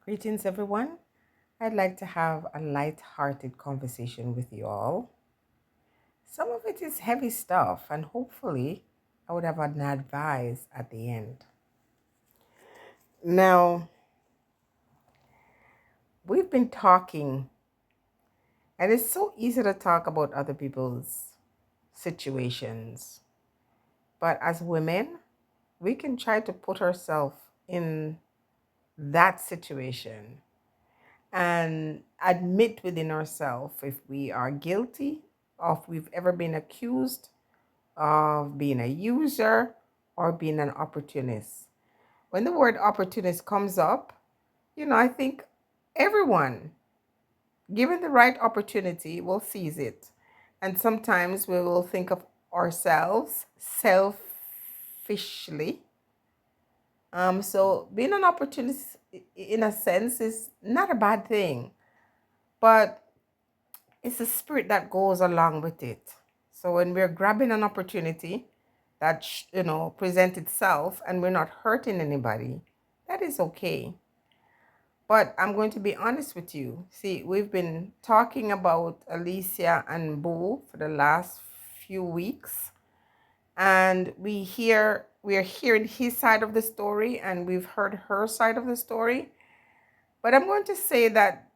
Greetings, everyone. I'd like to have a light-hearted conversation with you all. Some of it is heavy stuff, and hopefully, I would have an advice at the end. Now, we've been talking, and it's so easy to talk about other people's situations, but as women, we can try to put ourselves in that situation and admit within ourselves if we are guilty, or if we've ever been accused of being a user or being an opportunist. When the word opportunist comes up, I think everyone, given the right opportunity, will seize it. And sometimes we will think of ourselves selfishly. So being an opportunist, in a sense, is not a bad thing, but it's the spirit that goes along with it. So when we're grabbing an opportunity that present itself and we're not hurting anybody, that is okay. But I'm going to be honest with you. See, we've been talking about Alicia and Boo for the last few weeks, and we're hearing his side of the story, and we've heard her side of the story. But I'm going to say that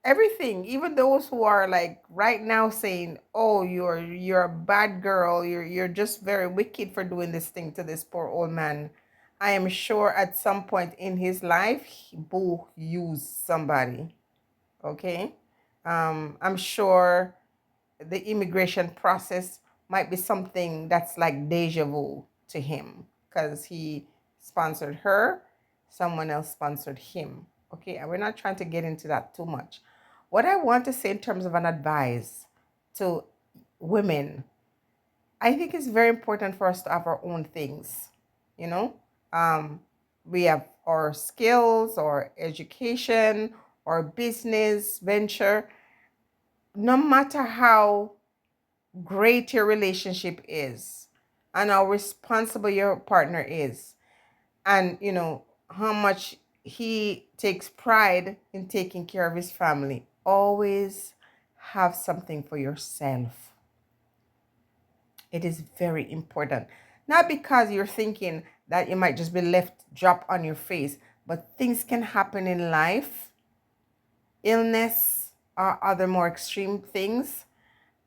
everything, even those who are like right now saying, oh, you're a bad girl, you're just very wicked for doing this thing to this poor old man, I am sure at some point in his life Boo used somebody. Okay. I'm sure the immigration process might be something that's like deja vu to him, because he sponsored her, someone else sponsored him. Okay, and we're not trying to get into that too much. What I want to say in terms of an advice to women, I think it's very important for us to have our own things. You know, um, we have our skills, our education, our business venture. No matter how great your relationship is and how responsible your partner is, and how much he takes pride in taking care of his family, always have something for yourself. It is very important, not because you're thinking that you might just be left drop on your face, but things can happen in life, illness or other more extreme things,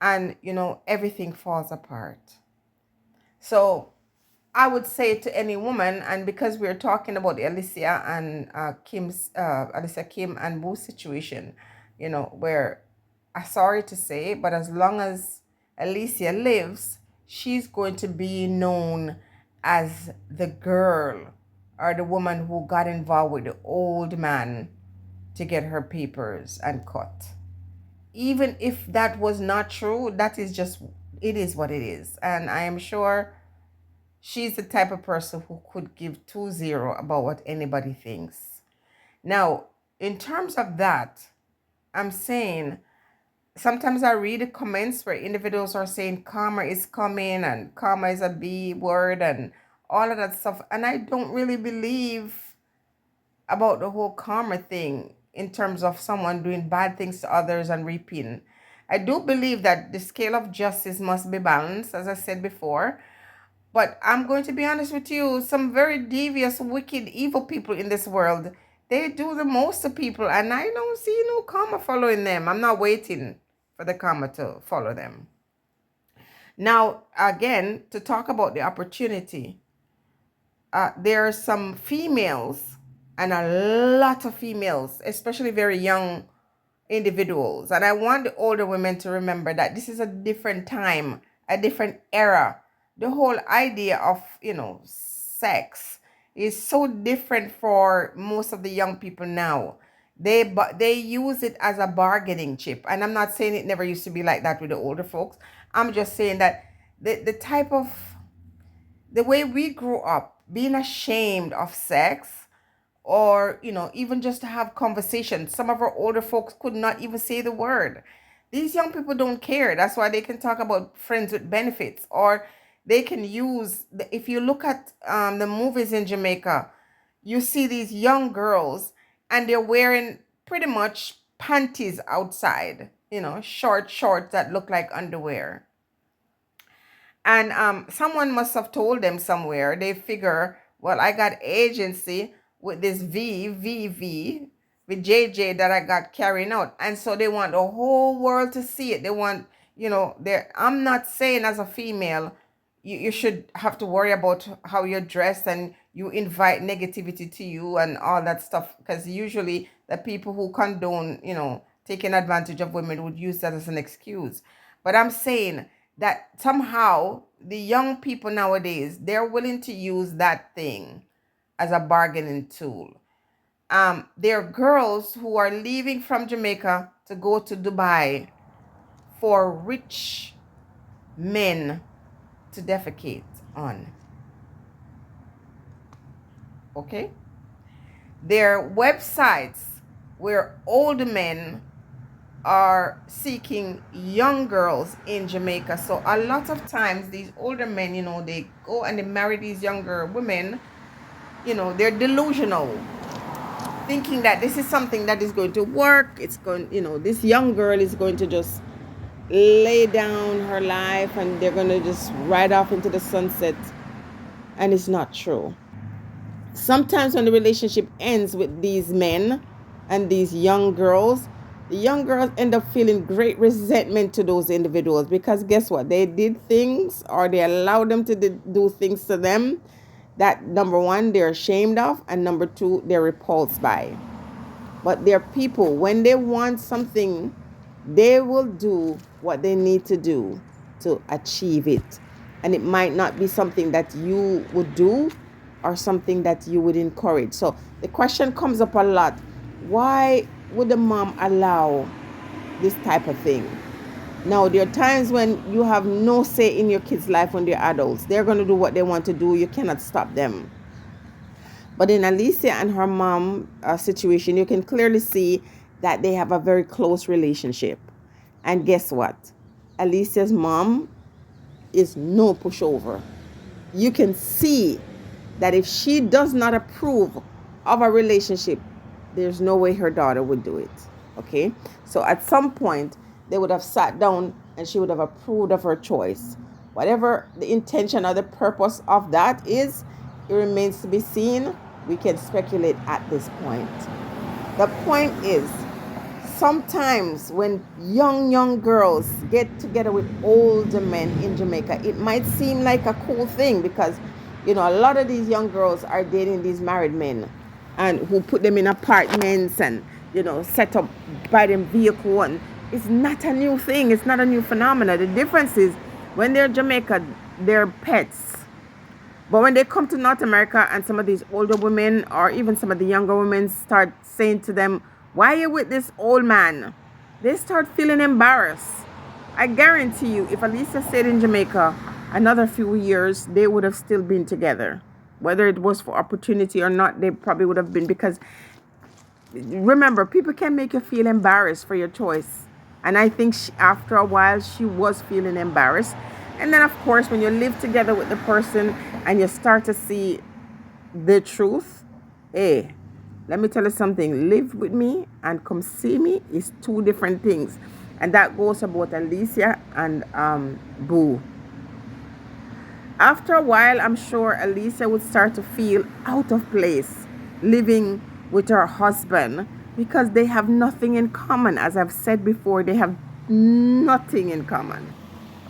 and everything falls apart. So I would say to any woman, and because we're talking about the Alicia and Alicia Kim and Boo situation, where I'm sorry to say, but as long as Alicia lives, she's going to be known as the girl or the woman who got involved with the old man to get her papers and cut. Even if that was not true, that is just, it is what it is. And I am sure she's the type of person who could give 2-0 about what anybody thinks. Now, in terms of that, I'm saying sometimes I read the comments where individuals are saying karma is coming and karma is a B word and all of that stuff. And I don't really believe about the whole karma thing in terms of someone doing bad things to others and reaping. I do believe that the scale of justice must be balanced, as I said before. But I'm going to be honest with you, some very devious, wicked, evil people in this world, they do the most to people, and I don't see no karma following them. I'm not waiting for the karma to follow them. Now, again, to talk about the opportunity, there are some females and a lot of females, especially very young individuals. And I want the older women to remember that this is a different time, a different era. The whole idea of, sex is so different for most of the young people now. They use it as a bargaining chip. And I'm not saying it never used to be like that with the older folks. I'm just saying that the type of the way we grew up being ashamed of sex, or even just to have conversations, some of our older folks could not even say the word. These young people don't care. That's why they can talk about friends with benefits, or they can use if you look at the movies in Jamaica, you see these young girls and they're wearing pretty much panties outside, short shorts that look like underwear. And someone must have told them somewhere. They figure, well, I got agency with this V with JJ that I got carrying out. And so they want the whole world to see it. They want, I'm not saying as a female, you should have to worry about how you're dressed and you invite negativity to you and all that stuff. Because usually the people who condone, taking advantage of women would use that as an excuse. But I'm saying that somehow the young people nowadays, they're willing to use that thing as a bargaining tool. There are girls who are leaving from Jamaica to go to Dubai for rich men to defecate on. Okay? There are websites where old men are seeking young girls in Jamaica. So a lot of times these older men, they go and they marry these younger women, they're delusional, thinking that this is something that is going to work. It's going, this young girl is going to just lay down her life and they're going to just ride off into the sunset. And it's not true. Sometimes when the relationship ends with these men and these young girls, the young girls end up feeling great resentment to those individuals because guess what? They did things or they allowed them to do things to them that, number one, they're ashamed of, and number two, they're repulsed by. But they're people, when they want something, they will do what they need to do to achieve it. And it might not be something that you would do or something that you would encourage. So the question comes up a lot. Why would the mom allow this type of thing? Now, there are times when you have no say in your kids' life when they're adults. They're going to do what they want to do. You cannot stop them. But in Alicia and her mom situation, you can clearly see that they have a very close relationship. And guess what? Alicia's mom is no pushover. You can see that if she does not approve of a relationship, there's no way her daughter would do it. Okay? So at some point, they would have sat down and she would have approved of her choice. Whatever the intention or the purpose of that is, it remains to be seen. We can speculate at this point. The point is, sometimes when young girls get together with older men in Jamaica, it might seem like a cool thing because, a lot of these young girls are dating these married men and who put them in apartments and, set up, buy them vehicle. And it's not a new thing. It's not a new phenomenon. The difference is when they're in Jamaica, they're pets. But when they come to North America and some of these older women or even some of the younger women start saying to them, why are you with this old man? They start feeling embarrassed. I guarantee you, if Alicia stayed in Jamaica another few years, they would have still been together. Whether it was for opportunity or not, they probably would have been, because remember, people can make you feel embarrassed for your choice. And I think after a while, she was feeling embarrassed. And then, of course, when you live together with the person and you start to see the truth, hey, let me tell you something. Live with me and come see me is two different things. And that goes about Alicia and Boo. After a while, I'm sure Alicia would start to feel out of place living with her husband because they have nothing in common. As I've said before, they have nothing in common.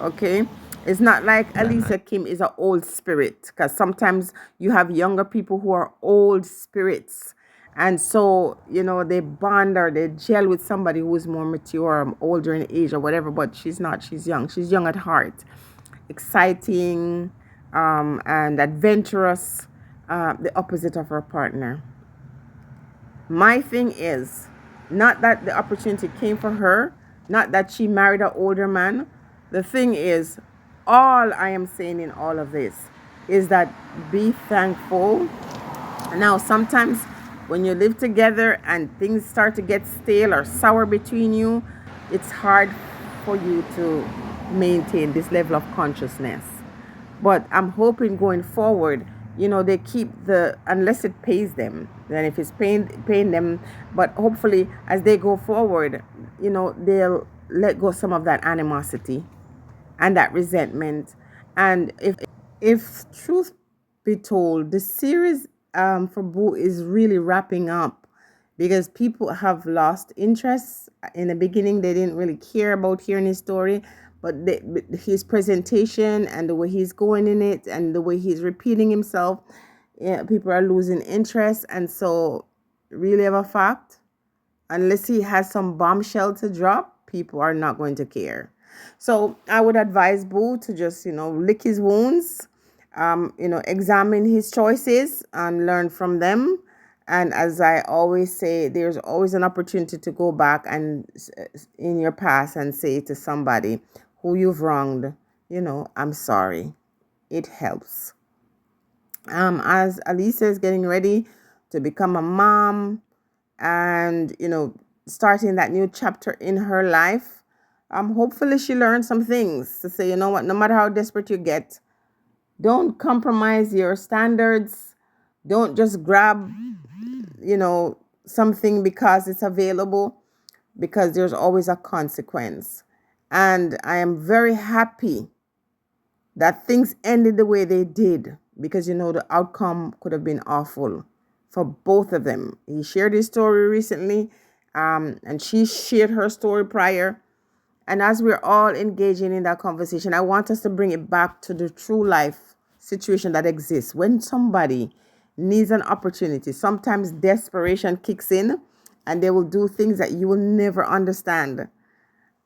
Okay? It's not like Alicia Kim is an old spirit, because sometimes you have younger people who are old spirits. And so, they bond or they gel with somebody who is more mature or older in age or whatever, but she's not. She's young. She's young at heart. Exciting and adventurous, the opposite of her partner. My thing is, not that the opportunity came for her, not that she married an older man. The thing is, all I am saying in all of this is that be thankful. Now, sometimes when you live together and things start to get stale or sour between you, it's hard for you to maintain this level of consciousness. But I'm hoping going forward, they keep the, unless it pays them, then if it's paying them, but hopefully as they go forward, they'll let go some of that animosity and that resentment. And if truth be told, the series for Boo is really wrapping up, because people have lost interest. In the beginning, they didn't really care about hearing his story, but his presentation and the way he's going in it and the way he's repeating himself, yeah, people are losing interest. And so, really, of a fact, unless he has some bombshell to drop, people are not going to care. So I would advise Boo to just, lick his wounds, examine his choices and learn from them. And as I always say, there's always an opportunity to go back and in your past and say to somebody who you've wronged, I'm sorry. It helps. As Alicia is getting ready to become a mom, and starting that new chapter in her life, hopefully she learns some things to say, you know what, no matter how desperate you get, don't compromise your standards. Don't just grab something because it's available, because there's always a consequence. And I am very happy that things ended the way they did, because the outcome could have been awful for both of them. He shared his story recently, and she shared her story prior. And as we're all engaging in that conversation, I want us to bring it back to the true life situation that exists. When somebody needs an opportunity, sometimes desperation kicks in and they will do things that you will never understand.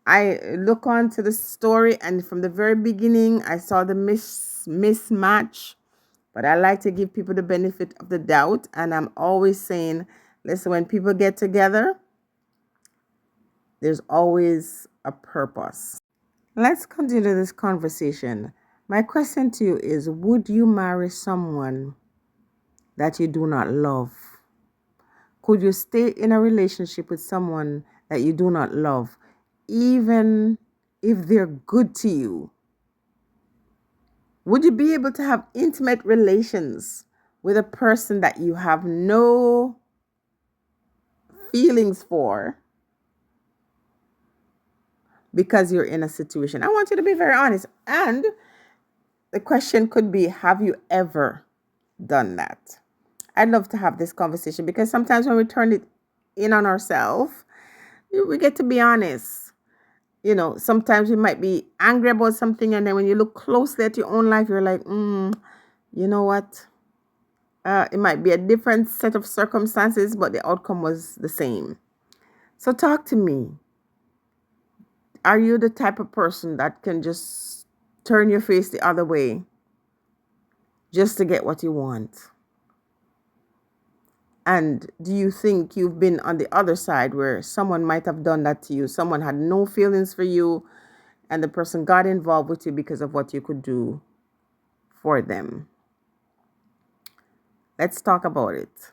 I look on to the story, and from the very beginning, I saw the mismatch. But I like to give people the benefit of the doubt. And I'm always saying, listen, when people get together, there's always a purpose. Let's continue this conversation. My question to you is, would you marry someone that you do not love? Could you stay in a relationship with someone that you do not love, even if they're good to you? Would you be able to have intimate relations with a person that you have no feelings for because you're in a situation? I want you to be very honest. And the question could be, have you ever done that? I'd love to have this conversation, because sometimes when we turn it in on ourselves, we get to be honest. Sometimes we might be angry about something, and then when you look closely at your own life, you're like, you know what? It might be a different set of circumstances, but the outcome was the same. So talk to me. Are you the type of person that can just turn your face the other way just to get what you want? And do you think you've been on the other side where someone might have done that to you? Someone had no feelings for you, and the person got involved with you because of what you could do for them. Let's talk about it.